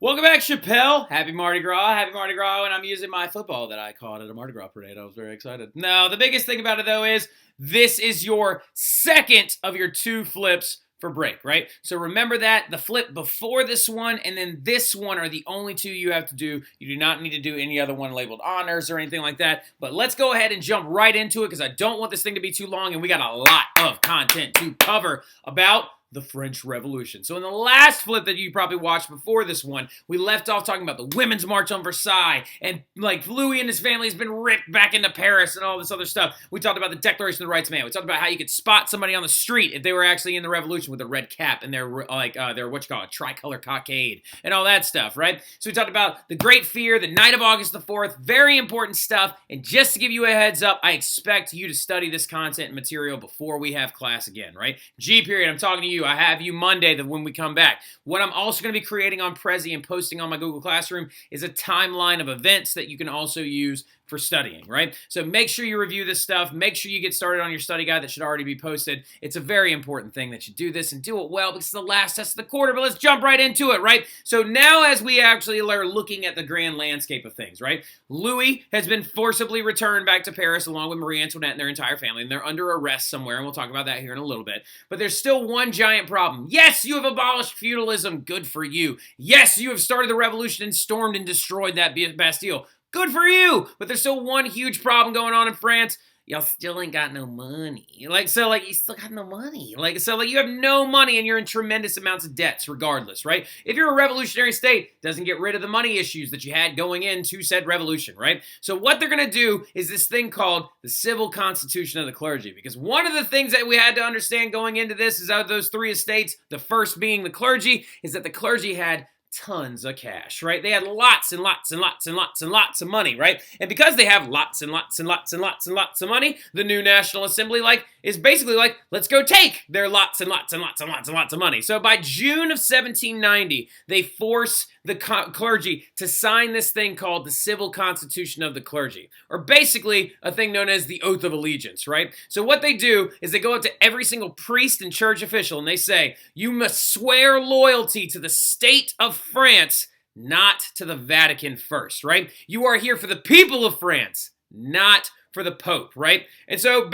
Welcome back, Chappelle. Happy Mardi Gras. Happy Mardi Gras, and I'm using my football that I caught at a Mardi Gras parade. I was very excited. Now, the biggest thing about it, though, is this is your second of your two flips for break, right? So remember that the flip before this one and then this one are the only two you have to do. You do not need to do any other one labeled honors or anything like that. But let's go ahead and jump right into it because I don't want this thing to be too long and we got a lot of content to cover about the French Revolution. So in the last flip that you probably watched before this one, we left off talking about the Women's March on Versailles and like Louis and his family has been ripped back into Paris and all this other stuff. We talked about the Declaration of the Rights of Man. We talked about how you could spot somebody on the street if they were actually in the revolution with a red cap and their tricolor cockade and all that stuff, right? So we talked about the Great Fear, the night of August the 4th, very important stuff. And just to give you a heads up, I expect you to study this content and material before we have class again, right? G period, I'm talking to you. I have you Monday when we come back. What I'm also going to be creating on Prezi and posting on my Google Classroom is a timeline of events that you can also use for studying, right? So make sure you review this stuff. Make sure you get started on your study guide that should already be posted. It's a very important thing that you do this and do it well because it's the last test of the quarter, but let's jump right into it, right? So now as we actually are looking at the grand landscape of things, right? Louis has been forcibly returned back to Paris along with Marie Antoinette and their entire family, and they're under arrest somewhere, and we'll talk about that here in a little bit. But there's still one giant problem. Yes, you have abolished feudalism. Good for you. Yes, you have started the revolution and stormed and destroyed that Bastille. Good for you! But there's still one huge problem going on in France. Y'all still ain't got no money. You still got no money. You have no money and you're in tremendous amounts of debts regardless, right? If you're a revolutionary state, it doesn't get rid of the money issues that you had going into said revolution, right? So what they're going to do is this thing called the civil constitution of the clergy. Because one of the things that we had to understand going into this is out of those three estates, the first being the clergy, is that the clergy had tons of cash, right? They had lots and lots and lots and lots and lots of money, right? And because they have lots and lots and lots and lots and lots of money, the new National Assembly is basically let's go take their lots and lots and lots and lots and lots of money. So by June of 1790, they force the clergy to sign this thing called the Civil Constitution of the Clergy, or basically a thing known as the Oath of Allegiance, right? So what they do is they go up to every single priest and church official and they say, you must swear loyalty to the state of France, not to the Vatican first, right? You are here for the people of France, not for the Pope, right? And so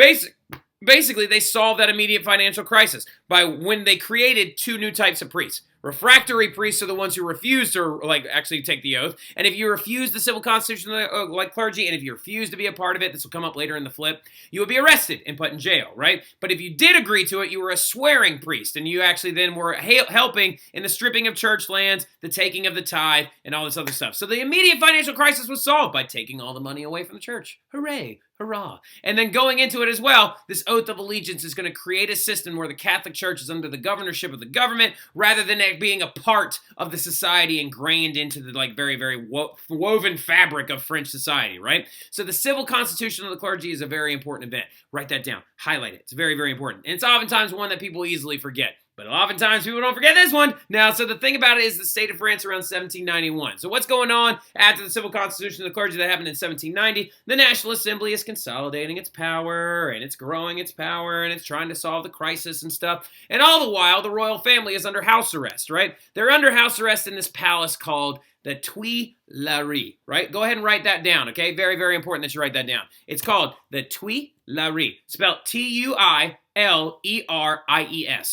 basically they solved that immediate financial crisis by when they created two new types of priests. Refractory priests are the ones who refuse to actually take the oath. And if you refuse the civil constitution of the clergy, and if you refuse to be a part of it, this will come up later in the flip, you would be arrested and put in jail, right? But if you did agree to it, you were a swearing priest, and you actually then were helping in the stripping of church lands, the taking of the tithe, and all this other stuff. So the immediate financial crisis was solved by taking all the money away from the church. Hooray! Hurrah. And then going into it as well, this oath of allegiance is going to create a system where the Catholic Church is under the governorship of the government rather than it being a part of the society ingrained into the very, very woven fabric of French society, right? So the civil constitution of the clergy is a very important event. Write that down. Highlight it. It's very, very important. And it's oftentimes one that people easily forget. But oftentimes people don't forget this one. Now, so the thing about it is the state of France around 1791. So what's going on after the civil constitution of the clergy that happened in 1790? The National Assembly is consolidating its power, and it's growing its power, and it's trying to solve the crisis and stuff. And all the while, the royal family is under house arrest, right? They're under house arrest in this palace called the Tuileries, right? Go ahead and write that down, okay? Very, very important that you write that down. It's called the Tuileries, spelled Tuileries,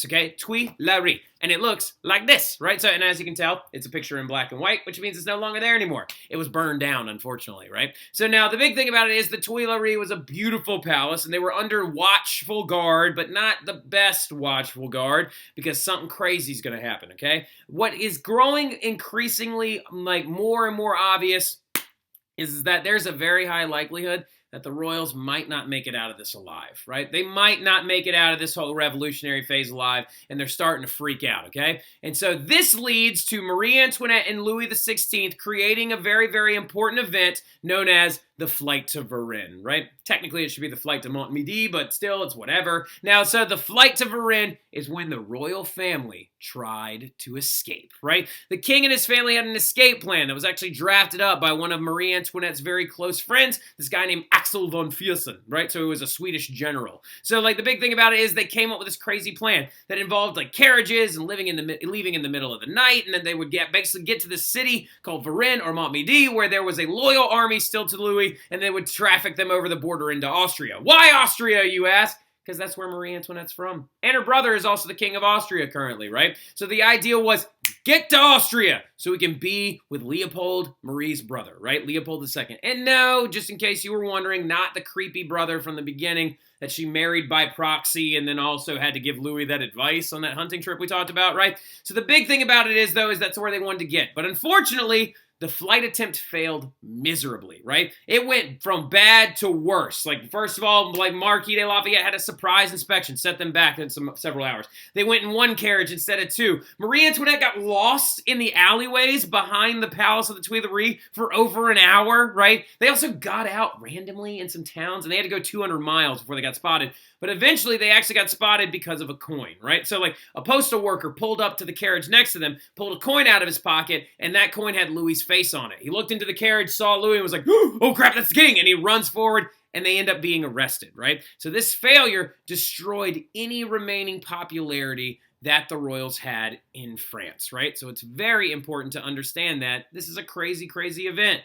okay? Tuileries. And it looks like this, right? So, and as you can tell, it's a picture in black and white, which means it's no longer there anymore. It was burned down, unfortunately, right? So now the big thing about it is the Tuileries was a beautiful palace, and they were under watchful guard, but not the best watchful guard, because something crazy is going to happen, okay? What is growing increasingly, more and more obvious is that there's a very high likelihood that the royals might not make it out of this alive, right? They might not make it out of this whole revolutionary phase alive, and they're starting to freak out, okay? And so this leads to Marie Antoinette and Louis XVI creating a very, very important event known as the the flight to Varennes, right? Technically, it should be the flight to Montmedy, but still, it's whatever. Now, so the flight to Varennes is when the royal family tried to escape, right? The king and his family had an escape plan that was actually drafted up by one of Marie Antoinette's very close friends, this guy named Axel von Füssen, right? So he was a Swedish general. So, like, the big thing about it is they came up with this crazy plan that involved, like, carriages and leaving in the middle of the night, and then they would basically get to this city called Varennes or Montmedy, where there was a loyal army still to Louis, and they would traffic them over the border into Austria. Why Austria, you ask? Because that's where Marie Antoinette's from. And her brother is also the king of Austria currently, right? So the idea was, get to Austria so we can be with Leopold, Marie's brother, right? Leopold II. And no, just in case you were wondering, not the creepy brother from the beginning that she married by proxy and then also had to give Louis that advice on that hunting trip we talked about, right? So the big thing about it is, though, is that's where they wanted to get. But unfortunately, the flight attempt failed miserably, right? It went from bad to worse. Like, first of all, like, Marquis de Lafayette had a surprise inspection, set them back in several hours. They went in one carriage instead of two. Marie Antoinette got lost in the alleyways behind the Palace of the Tuileries for over an hour, right? They also got out randomly in some towns, and they had to go 200 miles before they got spotted. But eventually, they actually got spotted because of a coin, right? So, like, a postal worker pulled up to the carriage next to them, pulled a coin out of his pocket, and that coin had Louis's face on it. He looked into the carriage, saw Louis, and was like, oh crap, that's the king! And he runs forward, and they end up being arrested, right? So this failure destroyed any remaining popularity that the royals had in France, right? So it's very important to understand that this is a crazy, crazy event.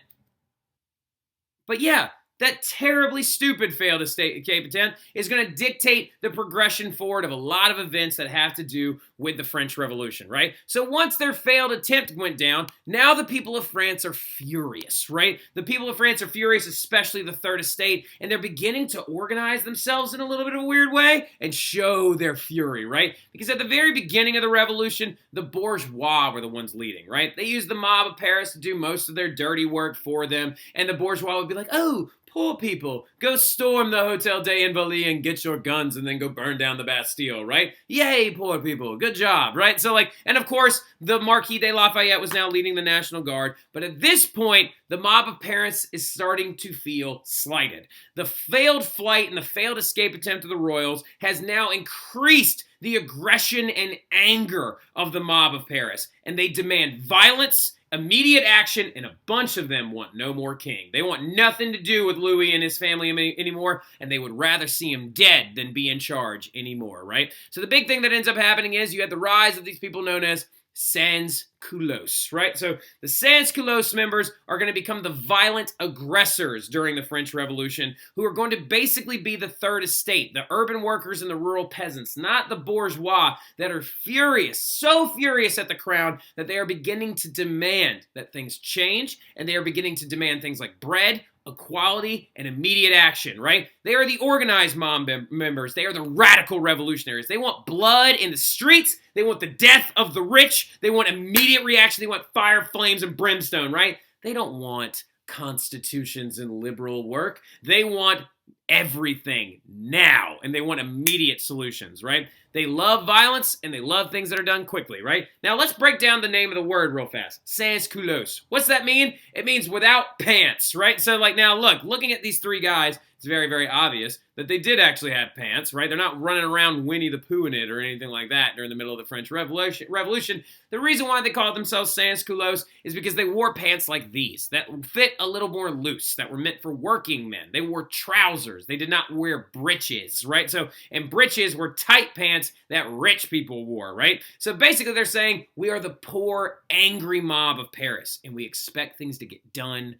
But yeah, that terribly stupid failed escape attempt is going to dictate the progression forward of a lot of events that have to do with the French Revolution, right? So once their failed attempt went down, now the people of France are furious, right? The people of France are furious, especially the Third Estate, and they're beginning to organize themselves in a little bit of a weird way and show their fury, right? Because at the very beginning of the revolution, the bourgeois were the ones leading, right? They used the mob of Paris to do most of their dirty work for them, and the bourgeois would be like, oh, poor people, go storm the Hotel des Invalides and get your guns and then go burn down the Bastille, right? Yay, poor people, good job, right? So, like, and of course, the Marquis de Lafayette was now leading the National Guard, but at this point, the mob of Paris is starting to feel slighted. The failed flight and the failed escape attempt of the royals has now increased the aggression and anger of the mob of Paris, and they demand violence, immediate action, and a bunch of them want no more king. They want nothing to do with Louis and his family anymore, and they would rather see him dead than be in charge anymore, right? So the big thing that ends up happening is you had the rise of these people known as Sans-culottes, right? So the Sans-culottes members are going to become the violent aggressors during the French Revolution, who are going to basically be the Third Estate, the urban workers and the rural peasants, not the bourgeois that are furious, so furious at the crown that they are beginning to demand that things change, and they are beginning to demand things like bread, equality, and immediate action, right? They are the organized mob members. They are the radical revolutionaries. They want blood in the streets. They want the death of the rich. They want immediate reaction. They want fire, flames, and brimstone, right? They don't want constitutions and liberal work. They want everything now, and they want immediate solutions, right? They love violence, and they love things that are done quickly, right? Now, let's break down the name of the word real fast. Sans-culottes. What's that mean? It means without pants, right? So, like, now, looking at these three guys, it's very, very obvious that they did actually have pants, right? They're not running around Winnie the Pooh in it or anything like that during the middle of the French Revolution. The reason why they called themselves sans-culottes is because they wore pants like these that fit a little more loose, that were meant for working men. They wore trousers. They did not wear breeches, right? So, and breeches were tight pants that rich people wore, right? So basically they're saying, we are the poor, angry mob of Paris, and we expect things to get done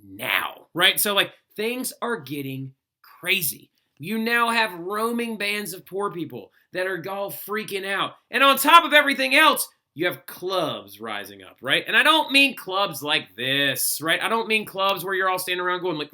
now, right? So, like, things are getting crazy. You now have roaming bands of poor people that are all freaking out. And on top of everything else, you have clubs rising up, right? And I don't mean clubs like this, right? I don't mean clubs where you're all standing around going like,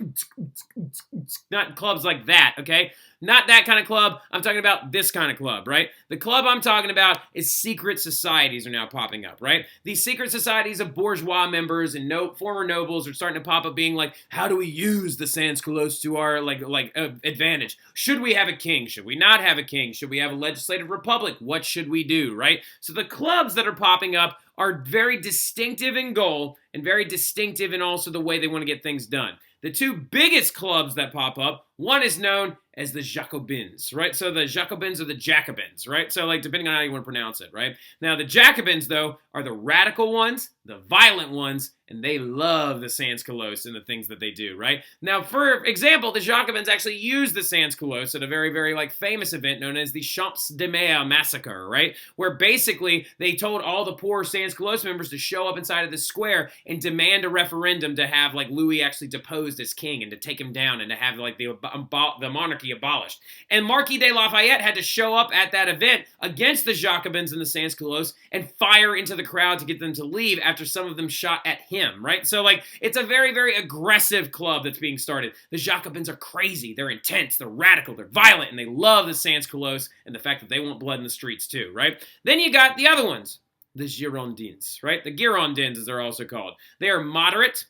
not clubs like that, okay? Not that kind of club. I'm talking about this kind of club, right? The club I'm talking about is secret societies are now popping up, right? These secret societies of bourgeois members and former nobles are starting to pop up being like, how do we use the sans-culottes to our advantage? Should we have a king? Should we not have a king? Should we have a legislative republic? What should we do, right? So the clubs that are popping up are very distinctive in goal and very distinctive in also the way they want to get things done. The two biggest clubs that pop up, one is known as the Jacobins, right? So the Jacobins are the Jacobins, right? So like depending on how you want to pronounce it, right? Now the Jacobins though are the radical ones, the violent ones, and they love the Sans-culottes and the things that they do, right? Now for example, the Jacobins actually used the Sans-culottes at a very, very like famous event known as the Champs de Mai massacre, right? Where basically they told all the poor Sans-culottes members to show up inside of the square and demand a referendum to have like Louis actually deposed as king and to take him down and to have like the monarchy abolished. And Marquis de Lafayette had to show up at that event against the Jacobins and the Sans-culottes and fire into the crowd to get them to leave after some of them shot at him, right? So like it's a very, very aggressive club that's being started. The Jacobins are crazy, they're intense, they're radical, they're violent, and they love the Sans-culottes and the fact that they want blood in the streets too, right? Then you got the other ones, the Girondins, right? The Girondins, as they're also called. They are moderate.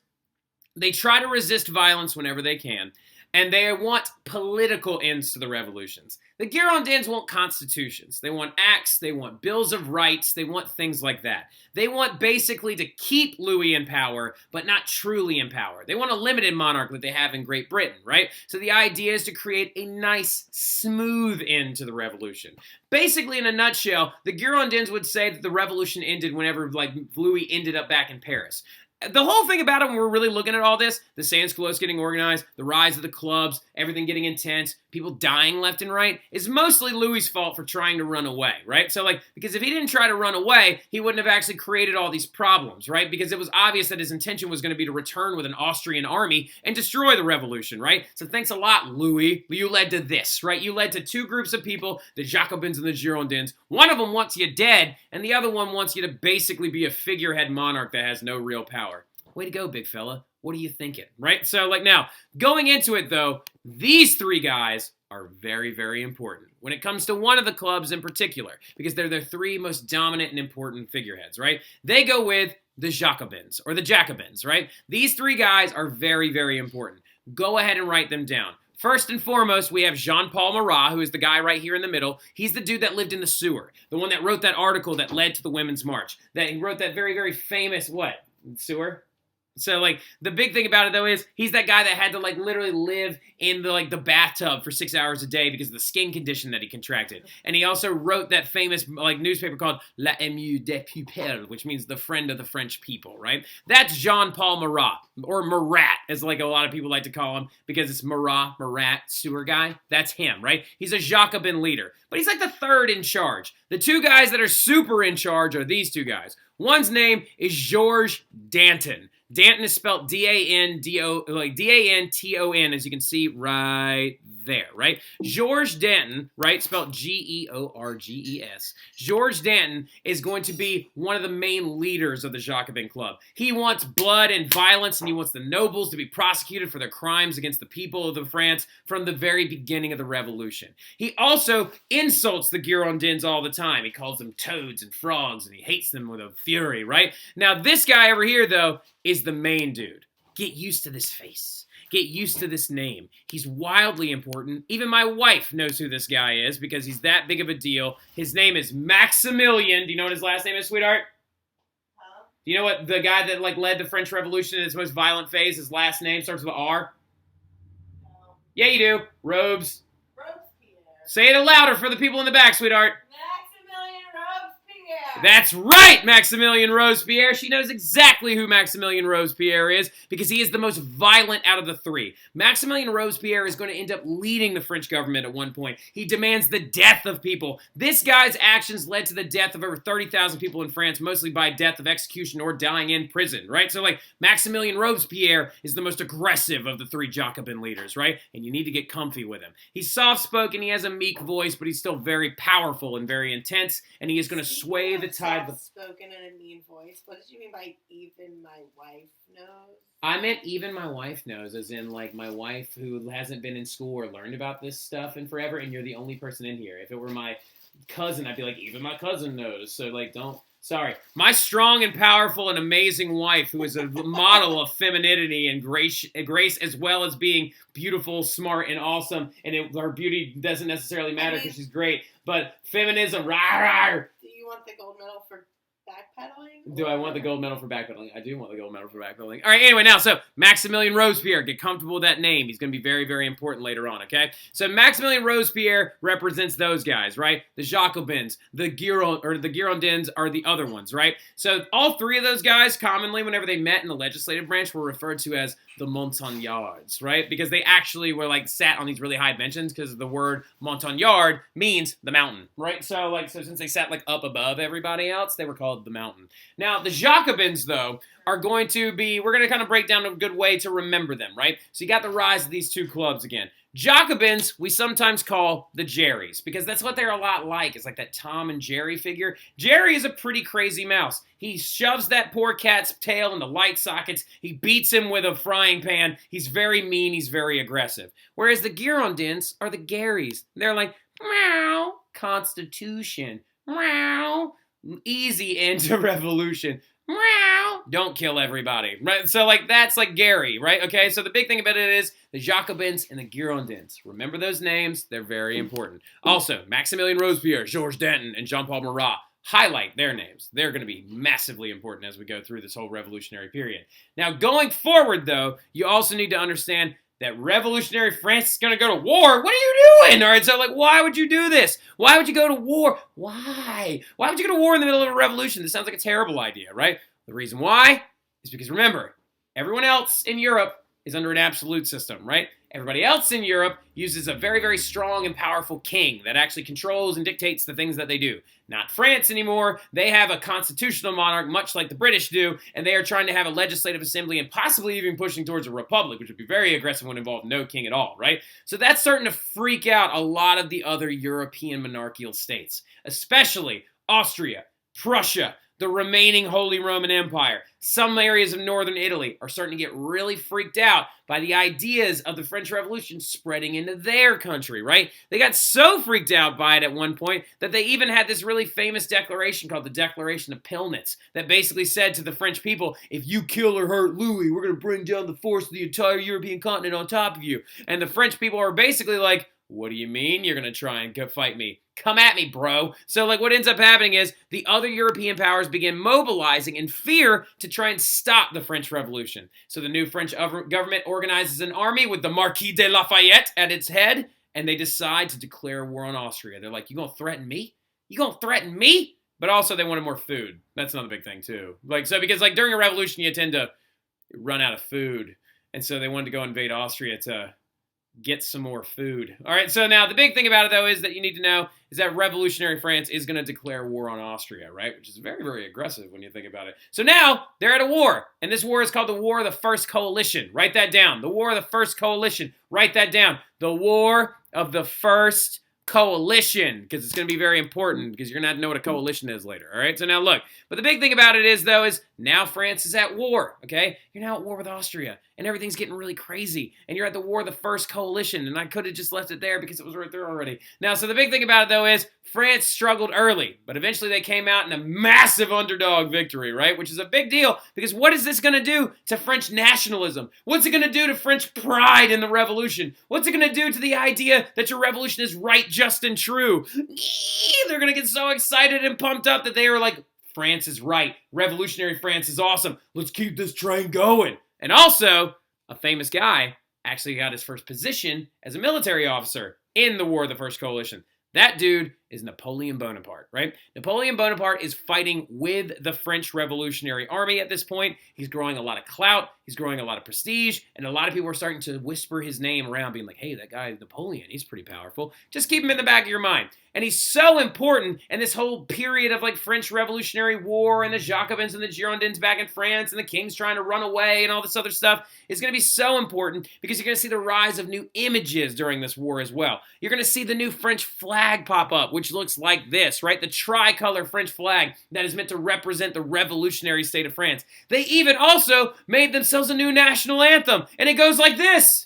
They try to resist violence whenever they can, and they want political ends to the revolutions. The Girondins want constitutions. They want acts. They want bills of rights. They want things like that. They want basically to keep Louis in power, but not truly in power. They want a limited monarch that they have in Great Britain, right? So the idea is to create a nice, smooth end to the revolution. Basically, in a nutshell, the Girondins would say that the revolution ended whenever like Louis ended up back in Paris. The whole thing about it when we're really looking at all this, the Sans-culottes getting organized, the rise of the clubs, everything getting intense, people dying left and right, is mostly Louis' fault for trying to run away, right? So like, because if he didn't try to run away, he wouldn't have actually created all these problems, right? Because it was obvious that his intention was going to be to return with an Austrian army and destroy the revolution, right? So thanks a lot, Louis. You led to this, right? You led to two groups of people, the Jacobins and the Girondins. One of them wants you dead, and the other one wants you to basically be a figurehead monarch that has no real power. Way to go, big fella. What are you thinking, right? So, like now, going into it, though, these three guys are very, very important when it comes to one of the clubs in particular, because they're the three most dominant and important figureheads, right? They go with the Jacobins, or the Jacobins, right? These three guys are very, very important. Go ahead and write them down. First and foremost, we have Jean-Paul Marat, who is the guy right here in the middle. He's the dude that lived in the sewer, the one that wrote that article that led to the Women's March. That he wrote that very, very famous, what? Sewer? So, like, the big thing about it, though, is he's that guy that had to, like, literally live in the bathtub for 6 hours a day because of the skin condition that he contracted. And he also wrote that famous, like, newspaper called La Émue des Peuples, which means the friend of the French people, right? That's Jean-Paul Marat, or Marat, as, like, a lot of people like to call him, because it's Marat, sewer guy. That's him, right? He's a Jacobin leader. But he's, like, the third in charge. The two guys that are super in charge are these two guys. One's name is Georges Danton. Danton is spelled D-A-N-T-O-N, as you can see right there, right? Georges Danton, right, spelled G-E-O-R-G-E-S. Georges Danton is going to be one of the main leaders of the Jacobin Club. He wants blood and violence, and he wants the nobles to be prosecuted for their crimes against the people of France from the very beginning of the revolution. He also insults the Girondins all the time. He calls them toads and frogs, and he hates them with a fury, right? Now, this guy over here, though, is the main dude. Get used to this face. Get used to this name. He's wildly important. Even my wife knows who this guy is because he's that big of a deal. His name is Maximilian. Do you know what his last name is, sweetheart? Huh? Do you know what the guy that led the French Revolution in its most violent phase, his last name starts with an R? No. Yeah, you do. Robes. Robespierre. Say it louder for the people in the back, sweetheart. That's right, Maximilian Robespierre. She knows exactly who Maximilian Robespierre is because he is the most violent out of the three. Maximilian Robespierre is going to end up leading the French government at one point. He demands the death of people. This guy's actions led to the death of over 30,000 people in France, mostly by death of execution or dying in prison, right? So, like, Maximilian Robespierre is the most aggressive of the three Jacobin leaders, right? And you need to get comfy with him. He's soft-spoken, he has a meek voice, but he's still very powerful and very intense, and he is going to sway the tide. Spoken in a mean voice. What did you mean by even my wife knows? I meant even my wife knows, as in like my wife who hasn't been in school or learned about this stuff in forever, and you're the only person in here. If it were my cousin, I'd be like, even my cousin knows. So like, don't. Sorry. My strong and powerful and amazing wife, who is a model of femininity and grace as well as being beautiful, smart, and awesome. And her beauty doesn't necessarily matter because she's great. But feminism, rah, rah. Do you want the gold medal for backpedaling? Do I want the gold medal for backpedaling? I do want the gold medal for backpedaling. All right, anyway, now, so Maximilien Robespierre, get comfortable with that name. He's going to be very, very important later on, okay? So Maximilien Robespierre represents those guys, right? The Jacobins, the Girondins are the other ones, right? So all three of those guys, commonly, whenever they met in the legislative branch, were referred to as the Montagnards, right? Because they actually were, like, sat on these really high benches because the word Montagnard means the mountain, right? So since they sat, like, up above everybody else, they were called the mountain. Now, the Jacobins, though, are going to be, we're going to kind of break down a good way to remember them, right? So you got the rise of these two clubs again. Jacobins, we sometimes call the Jerrys, because that's what they're a lot like. It's like that Tom and Jerry figure. Jerry is a pretty crazy mouse. He shoves that poor cat's tail into light sockets. He beats him with a frying pan. He's very mean. He's very aggressive. Whereas the Girondins are the Garys. They're like, meow, Constitution, meow, easy into revolution. Meow. Don't kill everybody, right? So, like, that's like Gary, right? Okay, so the big thing about it is the Jacobins and the Girondins. Remember those names. They're very important. Also, Maximilien Robespierre, Georges Danton, and Jean-Paul Marat. Highlight their names. They're going to be massively important as we go through this whole revolutionary period. Now, going forward, though, you also need to understand that revolutionary France is going to go to war. What are you doing? All right, so, like, why would you do this? Why would you go to war? Why? Why would you go to war in the middle of a revolution? This sounds like a terrible idea, right? The reason why is because, remember, everyone else in Europe is under an absolute system, right? Everybody else in Europe uses a very, very strong and powerful king that actually controls and dictates the things that they do. Not France anymore. They have a constitutional monarch, much like the British do, and they are trying to have a legislative assembly and possibly even pushing towards a republic, which would be very aggressive when involved no king at all, right? So that's starting to freak out a lot of the other European monarchical states, especially Austria, Prussia, the remaining Holy Roman Empire. Some areas of northern Italy are starting to get really freaked out by the ideas of the French Revolution spreading into their country, right? They got so freaked out by it at one point that they even had this really famous declaration called the Declaration of Pillnitz that basically said to the French people, if you kill or hurt Louis, we're going to bring down the force of the entire European continent on top of you. And the French people are basically like, what do you mean you're going to try and go fight me? Come at me, bro. So, like, what ends up happening is the other European powers begin mobilizing in fear to try and stop the French Revolution. So the new French government organizes an army with the Marquis de Lafayette at its head, and they decide to declare war on Austria. They're like, you gonna threaten me? You gonna threaten me? But also they wanted more food. That's another big thing, too. Because during a revolution, you tend to run out of food. And so they wanted to go invade Austria to get some more food. All right, so now the big thing about it, though, is that you need to know is that revolutionary France is going to declare war on Austria, right? Which is very, very aggressive when you think about it. So now they're at a war, and this war is called the War of the First Coalition. Write that down. The War of the First Coalition. Write that down. The War of the First Coalition, because it's going to be very important, because you're going to have to know what a coalition is later, all right? So now look, but the big thing about it is, though, is now France is at war, okay? You're now at war with Austria, and everything's getting really crazy, and you're at the War of the First Coalition, and I could have just left it there because it was right there already. Now, so the big thing about it, though, is France struggled early, but eventually they came out in a massive underdog victory, right? Which is a big deal, because what is this going to do to French nationalism? What's it going to do to French pride in the revolution? What's it going to do to the idea that your revolution is right, just, and true? They're going to get so excited and pumped up that they are like, France is right. Revolutionary France is awesome. Let's keep this train going. And also, a famous guy actually got his first position as a military officer in the War of the First Coalition. That dude is Napoleon Bonaparte, right? Napoleon Bonaparte is fighting with the French Revolutionary Army at this point. He's growing a lot of clout. He's growing a lot of prestige. And a lot of people are starting to whisper his name around, being like, hey, that guy Napoleon, he's pretty powerful. Just keep him in the back of your mind. And he's so important in this whole period of, like, French Revolutionary War and the Jacobins and the Girondins back in France and the king's trying to run away and all this other stuff is going to be so important because you're going to see the rise of new images during this war as well. You're going to see the new French flag pop up, which looks like this, right? The tricolor French flag that is meant to represent the revolutionary state of France. They even also made themselves a new national anthem, and it goes like this.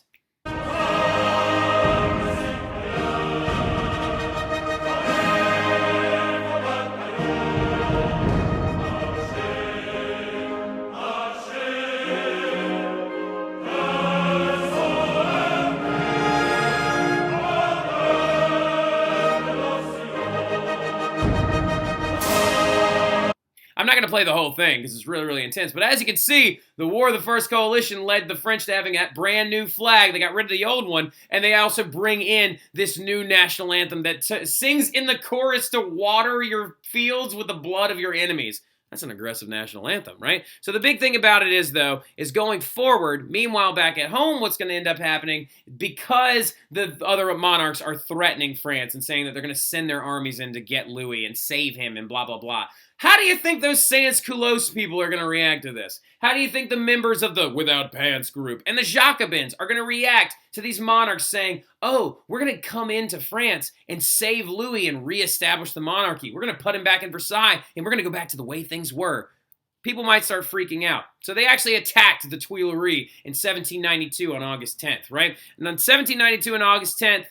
I'm not play the whole thing because it's really, really intense. But as you can see, the War of the First Coalition led the French to having that brand new flag. They got rid of the old one, and they also bring in this new national anthem that sings in the chorus to water your fields with the blood of your enemies. That's an aggressive national anthem, right? So the big thing about it is, though, is going forward, meanwhile, back at home, what's going to end up happening, because the other monarchs are threatening France and saying that they're going to send their armies in to get Louis and save him and blah, blah, blah. How do you think those Sans-culottes people are going to react to this? How do you think the members of the Without Pants group and the Jacobins are going to react to these monarchs saying, oh, we're going to come into France and save Louis and reestablish the monarchy. We're going to put him back in Versailles and we're going to go back to the way things were. People might start freaking out. So they actually attacked the Tuileries in 1792 on August 10th, right? And on 1792 on August 10th,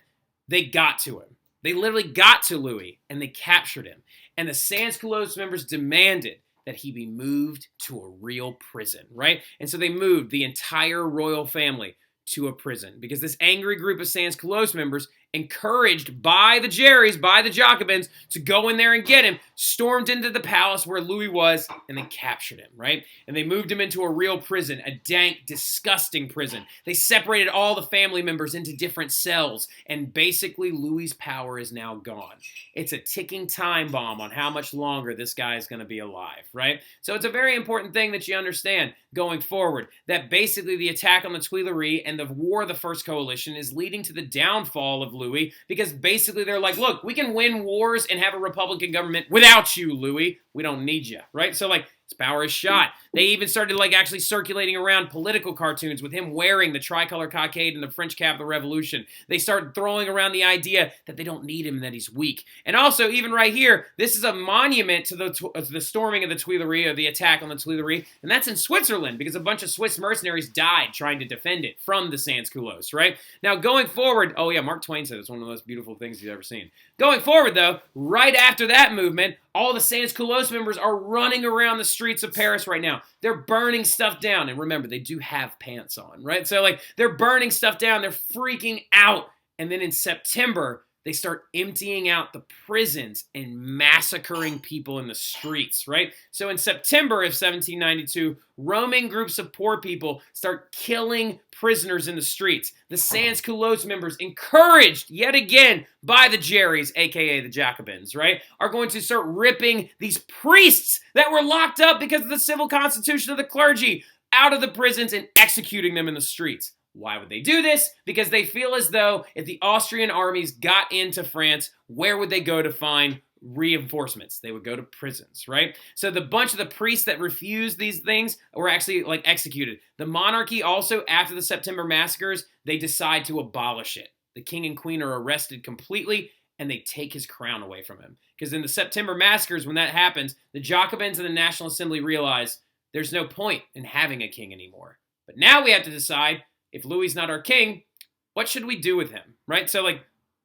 they got to him. They literally got to Louis and they captured him. And the Sans-culottes members demanded that he be moved to a real prison, right? And so they moved the entire royal family to a prison because this angry group of Sans-culottes members, encouraged by the Jerrys, by the Jacobins, to go in there and get him, stormed into the palace where Louis was, and they captured him, right? And they moved him into a real prison, a dank, disgusting prison. They separated all the family members into different cells, and basically Louis's power is now gone. It's a ticking time bomb on how much longer this guy is going to be alive, right? So it's a very important thing that you understand going forward, that basically the attack on the Tuileries and the War of the First Coalition is leading to the downfall of Louis, because basically they're like, look, we can win wars and have a Republican government without you, Louis. We don't need you, right? So, like, his power is shot. They even started, like, actually circulating around political cartoons with him wearing the tricolor cockade in the French cap of the Revolution. They started throwing around the idea that they don't need him and that he's weak. And also, even right here, this is a monument to the storming of the Tuileries, or the attack on the Tuileries, and that's in Switzerland because a bunch of Swiss mercenaries died trying to defend it from the Sans-culottes, right? Now, going forward, oh yeah, Mark Twain said it's one of the most beautiful things he's ever seen. Going forward, though, right after that movement, all the Sans-culottes members are running around the streets of Paris right now. They're burning stuff down. And remember, they do have pants on, right? So, like, they're burning stuff down. They're freaking out. And then in September, they start emptying out the prisons and massacring people in the streets, right? So in September of 1792, roaming groups of poor people start killing prisoners in the streets. The Sans-culottes members, encouraged yet again by the Jerrys, aka the Jacobins, right, are going to start ripping these priests that were locked up because of the civil constitution of the clergy out of the prisons and executing them in the streets. Why would they do this? Because they feel as though if the Austrian armies got into France, where would they go to find reinforcements? They would go to prisons, right? So the bunch of the priests that refused these things were actually, like, executed. The monarchy also, after the September massacres, they decide to abolish it. The king and queen are arrested completely, and they take his crown away from him. Because in the September massacres, when that happens, the Jacobins and the National Assembly realize there's no point in having a king anymore. But now we have to decide, if Louis is not our king, what should we do with him, right? So, like,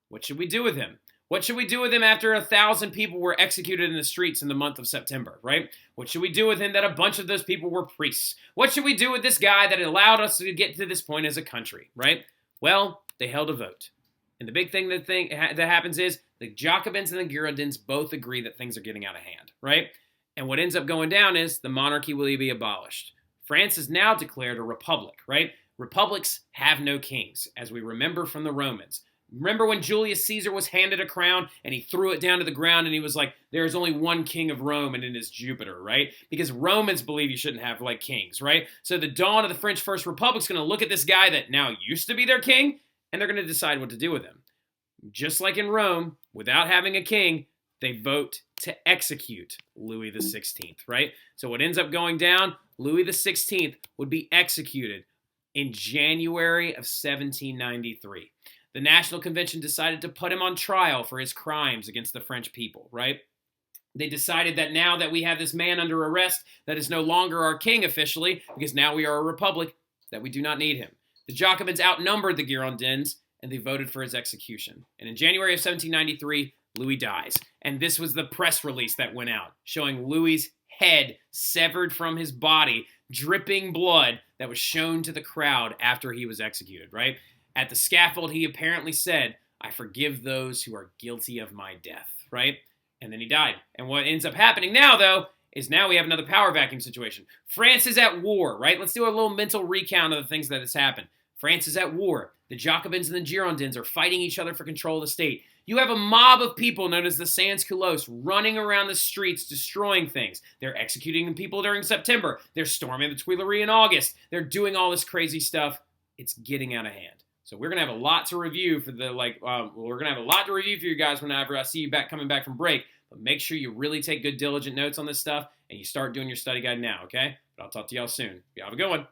what should we do with him? What should we do with him after 1,000 people were executed in the streets in the month of September, right? What should we do with him that a bunch of those people were priests? What should we do with this guy that allowed us to get to this point as a country, right? Well, they held a vote. And the big thing that happens is the Jacobins and the Girondins both agree that things are getting out of hand, right? And what ends up going down is the monarchy will be abolished. France is now declared a republic, right? Republics have no kings, as we remember from the Romans. Remember when Julius Caesar was handed a crown and he threw it down to the ground and he was like, there's only one king of Rome and it is Jupiter, right? Because Romans believe you shouldn't have, like, kings, right? So the dawn of the French First Republic's going to look at this guy that now used to be their king, and they're going to decide what to do with him. Just like in Rome, without having a king, they vote to execute Louis XVI, right? So what ends up going down, Louis XVI would be executed in January of 1793. The National Convention decided to put him on trial for his crimes against the French people, right? They decided that now that we have this man under arrest that is no longer our king officially, because now we are a republic, that we do not need him. The Jacobins outnumbered the Girondins, and they voted for his execution. And in January of 1793, Louis dies. And this was the press release that went out, showing Louis's head severed from his body, dripping blood, that was shown to the crowd after he was executed, right? At the scaffold, he apparently said, I forgive those who are guilty of my death, right? And then he died. And what ends up happening now, though, is now we have another power vacuum situation. France is at war, right? Let's do a little mental recount of the things that has happened. France is at war. The Jacobins and the Girondins are fighting each other for control of the state. You have a mob of people known as the Sans-culottes running around the streets destroying things. They're executing people during September. They're storming the Tuileries in August. They're doing all this crazy stuff. It's getting out of hand. So we're gonna have a lot to review for the we're gonna have a lot to review for you guys whenever I see you coming back from break. But make sure you really take good diligent notes on this stuff and you start doing your study guide now, okay? But I'll talk to y'all soon. Y'all have a good one.